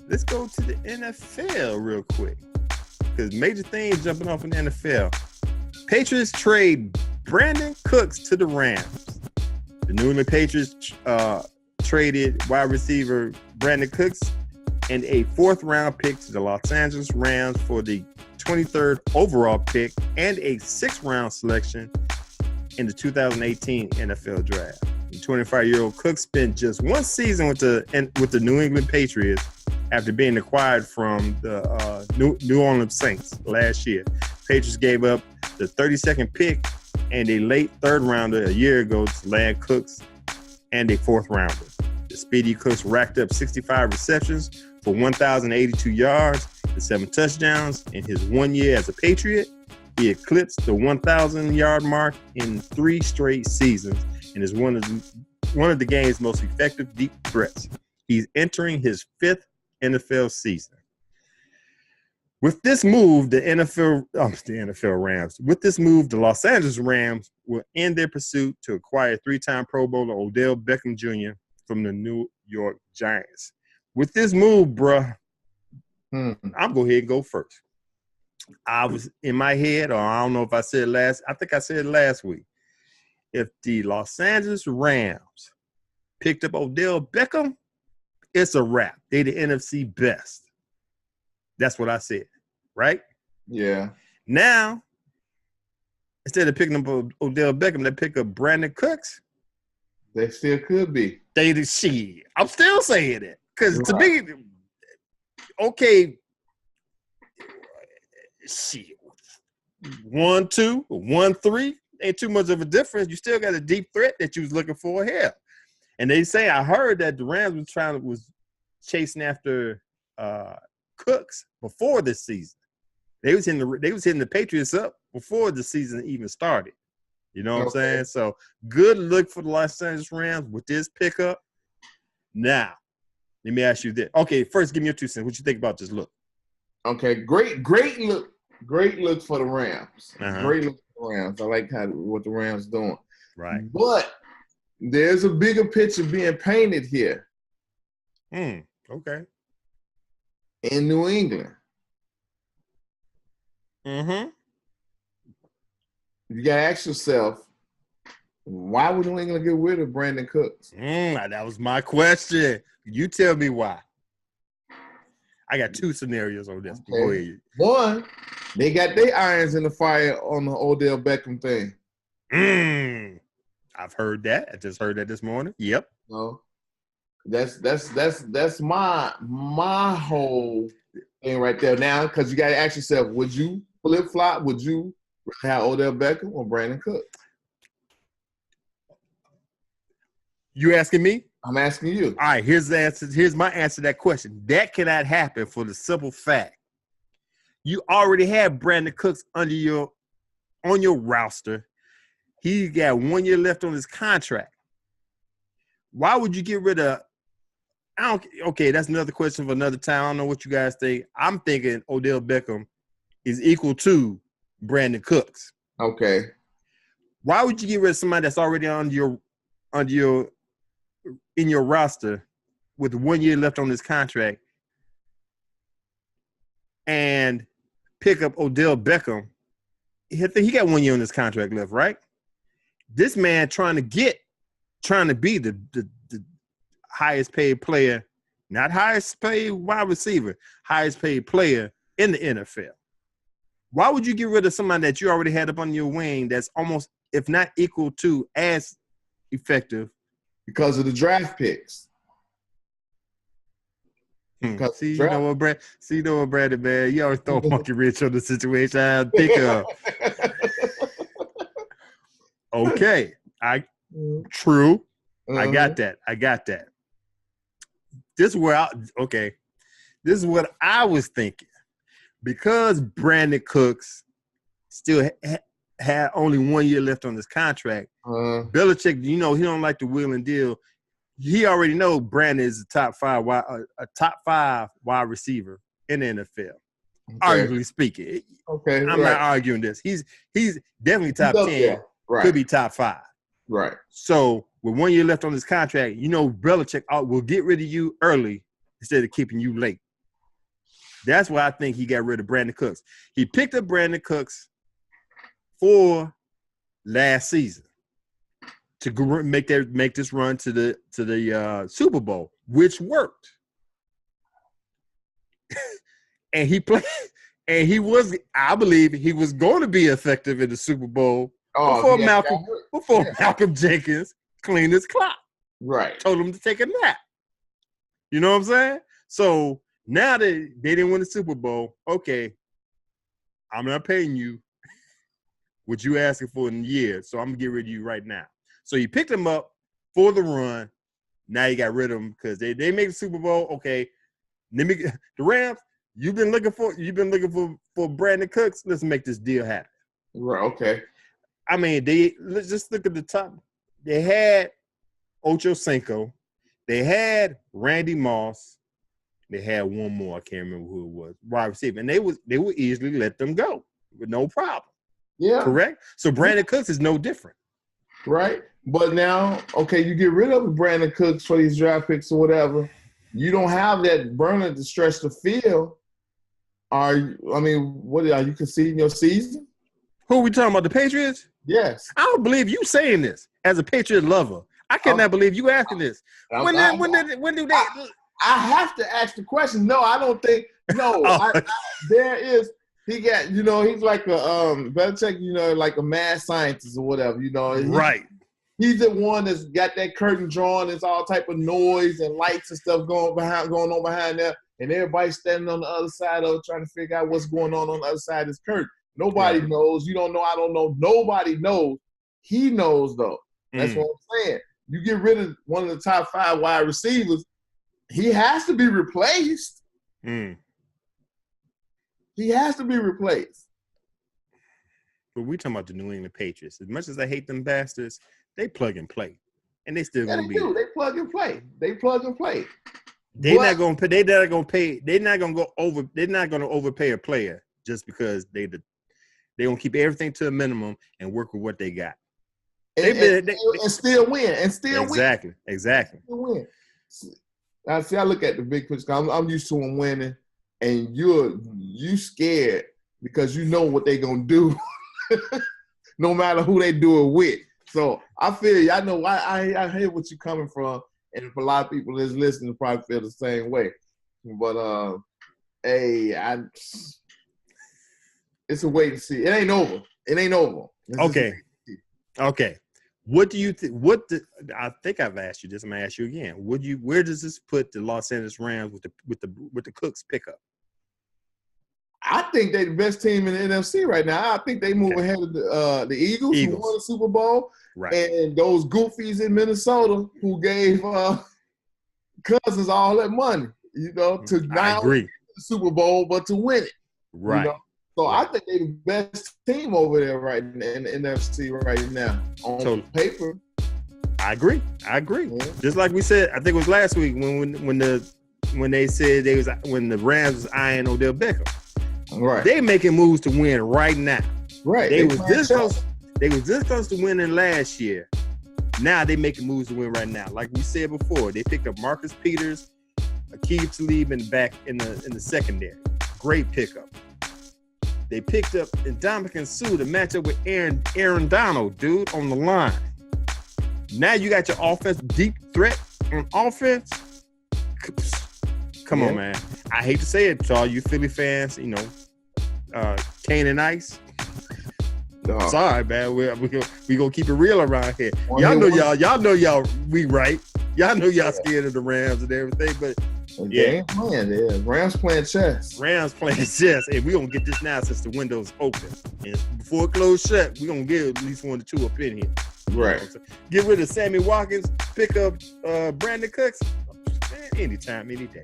Let's go to the NFL real quick, because major things jumping off in the NFL. Patriots trade Brandin Cooks to the Rams. The New England Patriots traded wide receiver Brandin Cooks and a fourth-round pick to the Los Angeles Rams for the 23rd overall pick and a sixth-round selection in the 2018 NFL Draft. The 25-year-old Cooks spent just one season with the New England Patriots after being acquired from the New Orleans Saints last year. Patriots gave up the 32nd pick and a late third rounder a year ago to land Cooks and a fourth rounder. The speedy Cooks racked up 65 receptions for 1,082 yards and 7 touchdowns in his 1 year as a Patriot. He eclipsed the 1,000-yard mark in 3 straight seasons and is one of the game's most effective deep threats. He's entering his 5th NFL season. With this move, the NFL Rams. With this move, the Los Angeles Rams will end their pursuit to acquire 3-time Pro Bowler Odell Beckham Jr. from the New York Giants. With this move, bruh, I'm going to go ahead and go first. I was in my head, or I don't know if I said I think I said last week. If the Los Angeles Rams picked up Odell Beckham, it's a wrap. They the NFC best. That's what I said, right? Yeah. Now, instead of picking up Odell Beckham, they pick up Brandin Cooks. They still could be. They the shit. I'm still saying it. Because to me, okay, shit. 1-2, 1-3, ain't too much of a difference. You still got a deep threat that you was looking for here. And they say, I heard that the Rams was chasing after Cooks before this season. They was hitting the Patriots up before the season even started. You know what I'm saying? So good look for the Los Angeles Rams with this pickup. Now, let me ask you this. Okay, first give me your 2 cents. What you think about this look? Okay, great look. Great look for the Rams. Great look for the Rams. I like what the Rams doing. Right. But there's a bigger picture being painted here. Okay. In New England. Mm-hmm. You got to ask yourself, why would New England get rid of Brandin Cooks? That was my question. You tell me why. I got 2 scenarios on this. Okay. Go ahead. One, they got their irons in the fire on the Odell Beckham thing. I've heard that. I just heard that this morning. Yep. No, that's my whole thing right there now. Because you got to ask yourself, would you flip flop? Would you have Odell Beckham or Brandin Cooks? You asking me? I'm asking you. All right. Here's the answer. Here's my answer to that question. That cannot happen for the simple fact you already have Brandin Cooks on your roster. He got 1 year left on his contract. Why would you get rid of okay, that's another question for another time. I don't know what you guys think. I'm thinking Odell Beckham is equal to Brandin Cooks. Okay. Why would you get rid of somebody that's already in your roster with 1 year left on his contract and pick up Odell Beckham? He got 1 year on his contract left, right? This man trying to be the highest paid player, not highest paid wide receiver, highest paid player in the NFL. Why would you get rid of somebody that you already had up on your wing that's almost, if not equal to, as effective? Because of the draft picks. See, you know what, Brandon, man, you always throw monkey wrench on the situation I think of. Okay, true. I got that. This is what I was thinking. Because Brandin Cooks still had only 1 year left on his contract. Belichick, he don't like the wheel and deal. He already know Brandon is a top five wide receiver in the NFL. Arguably speaking. Okay. I'm not arguing this. He's definitely top 10. Right. Could be top 5. Right. So with 1 year left on his contract, Belichick will get rid of you early instead of keeping you late. That's why I think he got rid of Brandin Cooks. He picked up Brandin Cooks for last season to make this run to the Super Bowl, which worked. And he played, and I believe he was going to be effective in the Super Bowl before Malcolm Jenkins cleaned his clock. Right. Told him to take a nap. You know what I'm saying? So now that they didn't win the Super Bowl, okay, I'm not paying you what you asking for in a year, so I'm going to get rid of you right now. So you picked him up for the run. Now you got rid of him because they made the Super Bowl. Okay, the Rams, you've been looking for Brandin Cooks. Let's make this deal happen. Right. Okay. I mean, let's just look at the top. They had Ocho Cinco. They had Randy Moss. They had one more. I can't remember who it was. Wide receiver, and they would easily let them go with no problem. Yeah. Correct. So Brandin Cooks is no different. Right. But now, okay, you get rid of Brandin Cooks for these draft picks or whatever. You don't have that burner to stretch the field. What are you conceding your season? Who are we talking about? The Patriots? Yes. I don't believe you saying this as a Patriot lover. I cannot believe you asking this. When do they? I have to ask the question. No, I don't think. No, there is. He got, he's like a Belichick, like a mad scientist or whatever, Right. He's the one that's got that curtain drawn. There's all type of noise and lights and stuff going on behind there, and everybody's standing on the other side of it trying to figure out what's going on the other side of this curtain. Nobody knows. You don't know. I don't know. Nobody knows. He knows though. That's what I'm saying. You get rid of one of the top 5 wide receivers, he has to be replaced. He has to be replaced. But we're talking about the New England Patriots. As much as I hate them bastards, they plug and play, and they still gonna be. They plug and play. They're not gonna pay. They're not gonna pay. They're not gonna go over. They're not gonna overpay a player just because they gonna keep everything to a minimum and work with what they got. And still win. Exactly. Still win. Now, see, I look at the big picture. I'm used to them winning, and you scared because you know what they're gonna do, no matter who they do it with. So I feel you. I know. I hear what you're coming from, and for a lot of people that's listening, probably feel the same way. But it's a wait and see. It ain't over. Okay. What do you think? I think I've asked you this. I'm gonna ask you again. Where does this put the Los Angeles Rams with the Cooks pickup? I think they're the best team in the NFC right now. I think they move ahead of the Eagles who won the Super Bowl, right? And those goofies in Minnesota who gave Cousins all that money, to not only win the Super Bowl but to win it, right? So I think they're the best team over there right in the NFC right now on paper. I agree. Yeah. Just like we said, I think it was last week when they said when the Rams was eyeing Odell Beckham. Right. They making moves to win right now. Right. They was this close to winning last year. Now they making moves to win right now. Like we said before, they picked up Marcus Peters, Aqib Talib in the secondary. Great pickup. They picked up Ndamukong Suh to match up with Aaron Donald, dude, on the line. Now you got your offense, deep threat on offense. Come on, man. I hate to say it to all you Philly fans, Kane and Ice. Sorry, man. We gonna keep it real around here. Y'all know y'all. We right. Y'all know y'all scared of the Rams and everything, but Rams playing chess. And we gonna get this now since the window's open. And before it close shut, we gonna get at least 1 or 2 up in here. Right. Get rid of Sammy Watkins. Pick up Brandin Cooks. Anytime, any day.